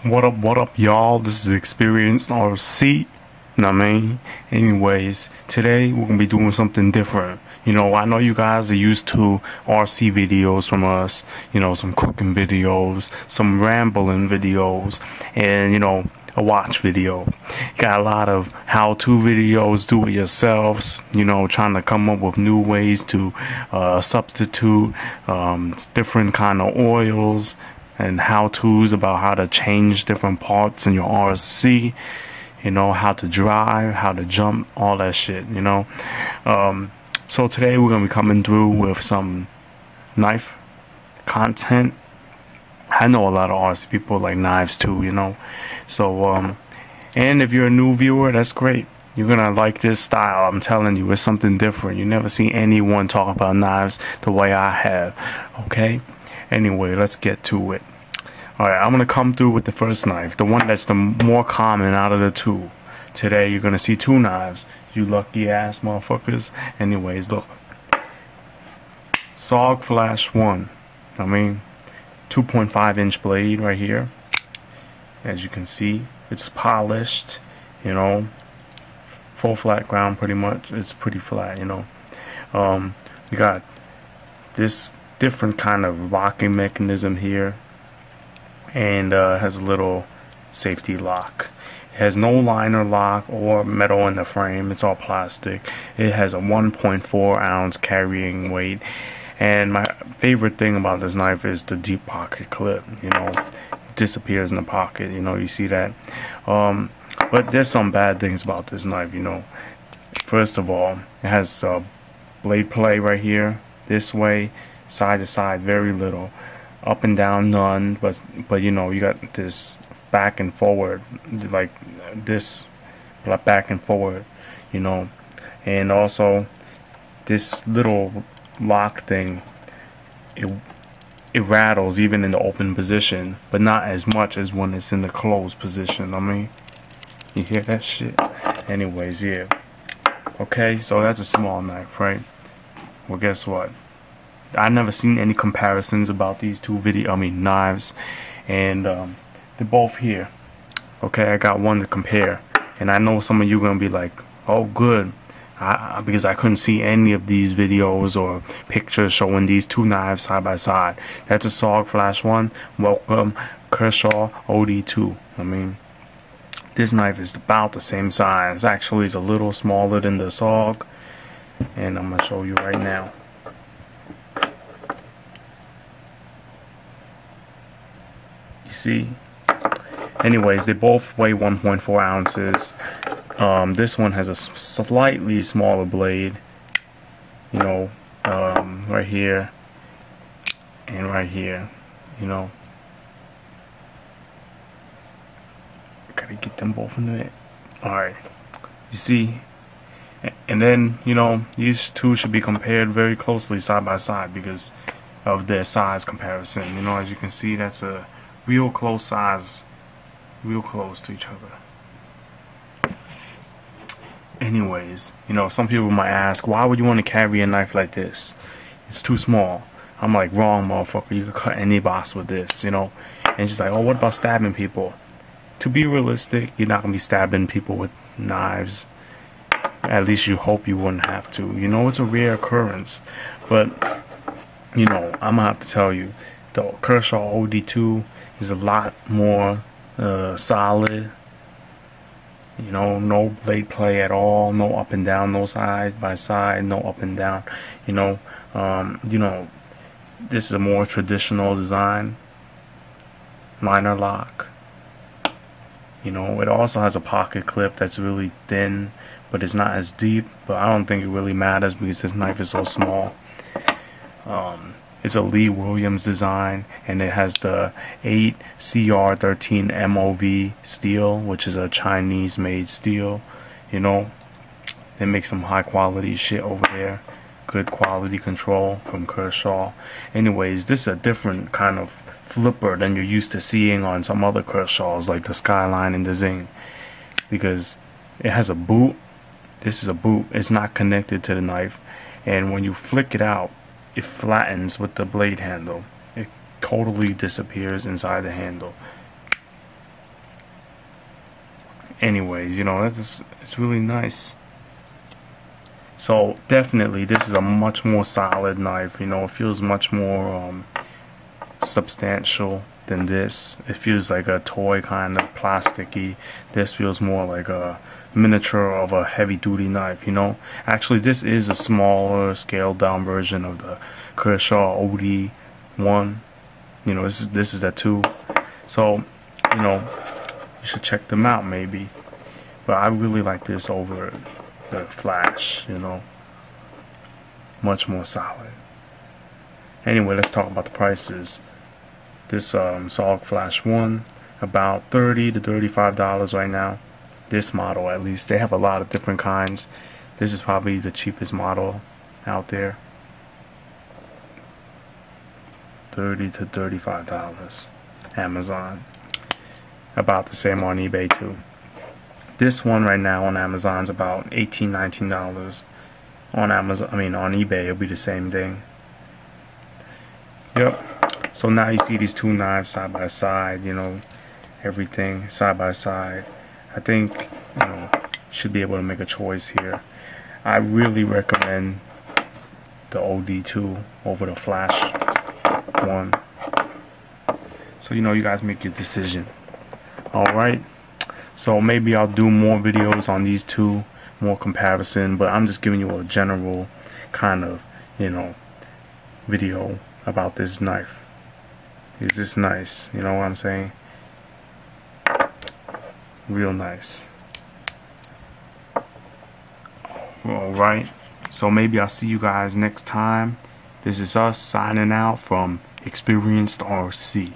What up, y'all? This is ExperiencedRC. You know what I mean? Anyways, today we're gonna be doing something different. You know, I know you guys are used to RC videos from us. You know, some cooking videos, some rambling videos, and you know, a watch video. Got a lot of how-to videos, do it yourselves. You know, trying to come up with new ways to substitute different kind of oils and how-tos about how to change different parts in your RC, you know, how to drive, how to jump, all that shit, you know. So today we're gonna be coming through with some knife content. I know a lot of RC people like knives too, you know. So and if you're a new viewer, that's great. You're gonna like this style. I'm telling you, it's something different. You never seen anyone talk about knives the way I have. Okay, anyway, let's get to it. Alright, I'm gonna come through with the first knife, the one that's the more common out of the two. Today you're gonna see two knives, you lucky ass motherfuckers. Anyways, look, SOG Flash I. I mean, 2.5 inch blade right here. As you can see, it's polished, you know, full flat ground pretty much. It's pretty flat, you know. We got this different kind of locking mechanism here, and has a little safety lock. It has no liner lock or metal in the frame. It's all plastic. It has a 1.4 ounce carrying weight, and my favorite thing about this knife is the deep pocket clip. You know, it disappears in the pocket. You know, you see that. But there's some bad things about this knife. You know, first of all, it has blade play right here, this way, side to side, very little. Up and down, none. But you know, you got this back and forward, like this, back and forward, you know. And also this little lock thing, it rattles even in the open position, but not as much as when it's in the closed position. I mean, you hear that shit? Anyways, yeah. Okay, so that's a small knife, right? Well, guess what? I never seen any comparisons about these two knives, and they're both here. Okay, I got one to compare, and I know some of you gonna be like, "Oh, good," because I couldn't see any of these videos or pictures showing these two knives side by side. That's a SOG Flash I. Welcome, Kershaw OD-2. I mean, this knife is about the same size. Actually, it's a little smaller than the SOG, and I'm gonna show you right now. See, anyways, they both weigh 1.4 ounces. This one has a slightly smaller blade, you know, right here and right here, you know. Gotta get them both in there. Alright, you see, and then, you know, these two should be compared very closely side by side because of their size comparison. You know, as you can see, that's a real close size, real close to each other. Anyways, you know, some people might ask, why would you want to carry a knife like this? It's too small. I'm like, wrong, motherfucker. You could cut any box with this, you know. And she's like, oh, what about stabbing people? To be realistic, you're not gonna be stabbing people with knives. At least you hope you wouldn't have to. You know, it's a rare occurrence, but you know, I'm gonna have to tell you, the Kershaw OD-2 is a lot more solid. You know, no blade play at all, no up and down, no side by side, no up and down. You know, this is a more traditional design, liner lock. You know, it also has a pocket clip that's really thin, but it's not as deep. But I don't think it really matters because this knife is so small. It's a Lee Williams design, and it has the 8 CR13 MOV steel, which is a Chinese made steel. You know, they make some high quality shit over there. Good quality control from Kershaw. Anyways, this is a different kind of flipper than you're used to seeing on some other Kershaws like the Skyline and the Zing, because it has a boot. This is a boot. It's not connected to the knife, and when you flick it out, it flattens with the blade handle. It totally disappears inside the handle. anyways, you know, it's really nice. So definitely this is a much more solid knife. You know, it feels much more substantial than this. It feels like a toy, kind of plasticky. This feels more like a miniature of a heavy-duty knife, you know. Actually, this is a smaller, scaled-down version of the Kershaw OD-1. You know, this is the 2. So, you know, you should check them out maybe. But I really like this over the Flash, you know. Much more solid. Anyway, let's talk about the prices. This SOG Flash I, about $30 to $35 right now. This model, at least. They have a lot of different kinds. This is probably the cheapest model out there. $30 to $35. Amazon. About the same on eBay too. This one right now on Amazon is about $18, $19. On Amazon, on eBay, it'll be the same thing. Yep. So now you see these 2 knives side by side, you know, everything side by side. I think, you know, you should be able to make a choice here. I really recommend the OD-2 over the Flash I. So, you know, you guys make your decision. Alright. So maybe I'll do more videos on these two, more comparison, but I'm just giving you a general kind of, you know, video about this knife. Is this nice? You know what I'm saying? Real nice. Alright, so maybe I'll see you guys next time. This is us signing out from ExperiencedRC.